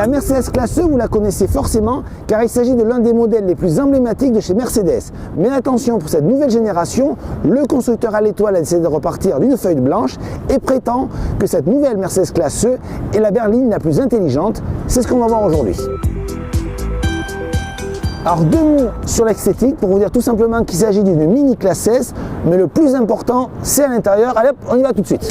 La Mercedes Classe E, vous la connaissez forcément car il s'agit de l'un des modèles les plus emblématiques de chez Mercedes. Mais attention, pour cette nouvelle génération, le constructeur à l'étoile a décidé de repartir d'une feuille blanche et prétend que cette nouvelle Mercedes Classe E est la berline la plus intelligente. C'est ce qu'on va voir aujourd'hui. Alors 2 mots sur l'esthétique pour vous dire tout simplement qu'il s'agit d'une mini classe S, mais le plus important c'est à l'intérieur. Allez hop, on y va tout de suite.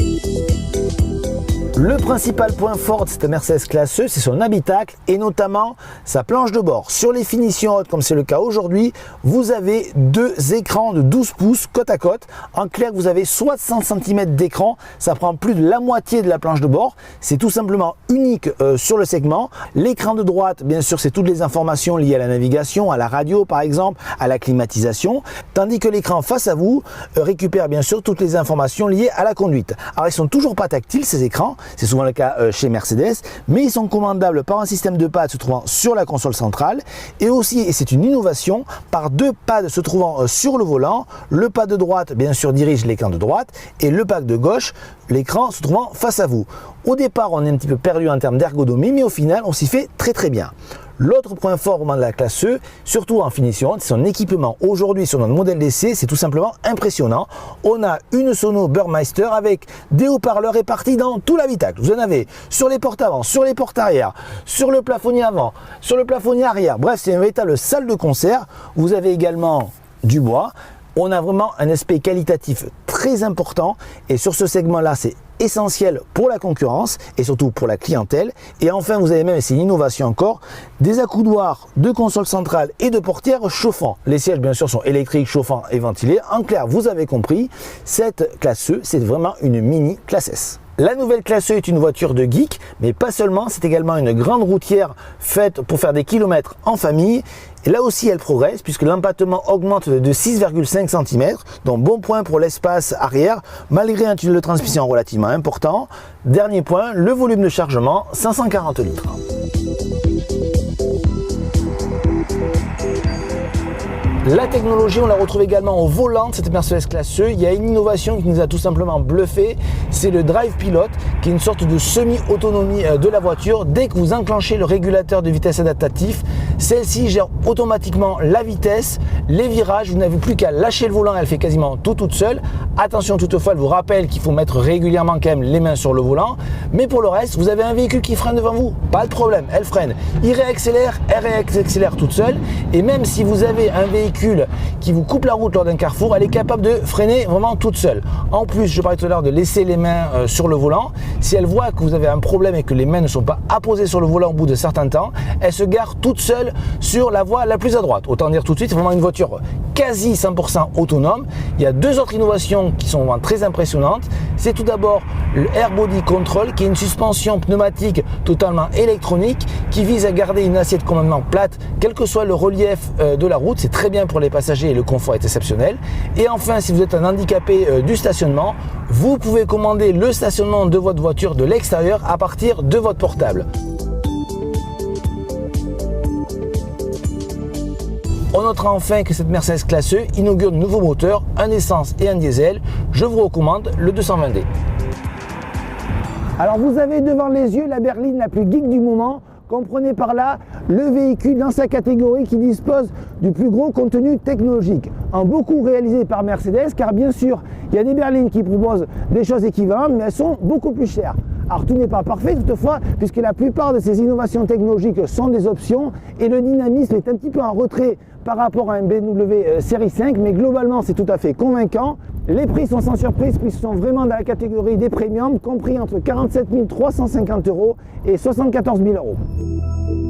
Le principal point fort de cette Mercedes Classe E, c'est son habitacle et notamment sa planche de bord. Sur les finitions hautes, comme c'est le cas aujourd'hui, vous avez 2 écrans de 12 pouces côte à côte. En clair, vous avez 60 cm d'écran. Ça prend plus de la moitié de la planche de bord. C'est tout simplement unique sur le segment. L'écran de droite, bien sûr, c'est toutes les informations liées à la navigation, à la radio par exemple, à la climatisation. Tandis que l'écran face à vous récupère bien sûr toutes les informations liées à la conduite. Alors, ils sont toujours pas tactiles ces écrans. C'est souvent le cas chez Mercedes, mais ils sont commandables par un système de pads se trouvant sur la console centrale et aussi, et c'est une innovation, par 2 pads se trouvant sur le volant. Le pad de droite, bien sûr, dirige l'écran de droite et le pad de gauche, l'écran se trouvant face à vous. Au départ, on est un petit peu perdu en termes d'ergonomie, mais au final, on s'y fait très bien. L'autre point fort de la Classe E, surtout en finition, c'est son équipement. Aujourd'hui, sur notre modèle d'essai, c'est tout simplement impressionnant. On a une sono Burmeister avec des haut-parleurs répartis dans tout l'habitacle. Vous en avez sur les portes avant, sur les portes arrière, sur le plafonnier avant, sur le plafonnier arrière. Bref, c'est une véritable salle de concert. Vous avez également du bois. On a vraiment un aspect qualitatif très important et sur ce segment-là, c'est essentiel pour la concurrence et surtout pour la clientèle. Et enfin, vous avez même, c'est une innovation encore, des accoudoirs de console centrale et de portières chauffants. Les sièges, bien sûr, sont électriques, chauffants et ventilés. En clair, vous avez compris, cette Classe E, c'est vraiment une mini Classe S. La nouvelle Classe E est une voiture de geek, mais pas seulement, c'est également une grande routière faite pour faire des kilomètres en famille. Et là aussi, elle progresse puisque l'empattement augmente de 6,5 cm, donc bon point pour l'espace arrière, malgré un tunnel de transmission relativement important. Dernier point, le volume de chargement, 540 litres. La technologie, on la retrouve également au volant de cette Mercedes Classe E. Il y a une innovation qui nous a tout simplement bluffé, c'est le Drive Pilot, qui est une sorte de semi-autonomie de la voiture. Dès que vous enclenchez le régulateur de vitesse adaptatif, celle-ci gère automatiquement la vitesse, les virages. Vous n'avez plus qu'à lâcher le volant, elle fait quasiment tout toute seule. Attention toutefois, elle vous rappelle qu'il faut mettre régulièrement quand même les mains sur le volant. Mais pour le reste, vous avez un véhicule qui freine devant vous, pas de problème, elle freine. Il réaccélère, elle réaccélère toute seule. Et même si vous avez un véhicule qui vous coupe la route lors d'un carrefour, elle est capable de freiner vraiment toute seule. En plus, je parlais tout à l'heure de laisser les mains sur le volant. Si elle voit que vous avez un problème et que les mains ne sont pas apposées sur le volant au bout de certains temps, elle se gare toute seule sur la voie la plus à droite. Autant dire tout de suite, c'est vraiment une voiture quasi 100% autonome. Il y a 2 autres innovations qui sont vraiment très impressionnantes. C'est tout d'abord le Air Body Control, qui est une suspension pneumatique totalement électronique qui vise à garder une assiette complètement plate, quel que soit le relief de la route. C'est très bien pour les passagers et le confort est exceptionnel. Et enfin, si vous êtes un handicapé du stationnement, vous pouvez commander le stationnement de votre voiture de l'extérieur à partir de votre portable. On notera enfin que cette Mercedes Classe E inaugure de nouveaux moteurs, un essence et un diesel. Je vous recommande le 220D. Alors vous avez devant les yeux la berline la plus geek du moment. Comprenez par là le véhicule dans sa catégorie qui dispose du plus gros contenu technologique. En beaucoup réalisé par Mercedes, car bien sûr, il y a des berlines qui proposent des choses équivalentes, mais elles sont beaucoup plus chères. Alors tout n'est pas parfait toutefois, puisque la plupart de ces innovations technologiques sont des options et le dynamisme est un petit peu en retrait par rapport à un BMW série 5, mais globalement c'est tout à fait convaincant. Les prix sont sans surprise puisqu'ils sont vraiment dans la catégorie des premiums, compris entre 47 350 € et 74 000 €.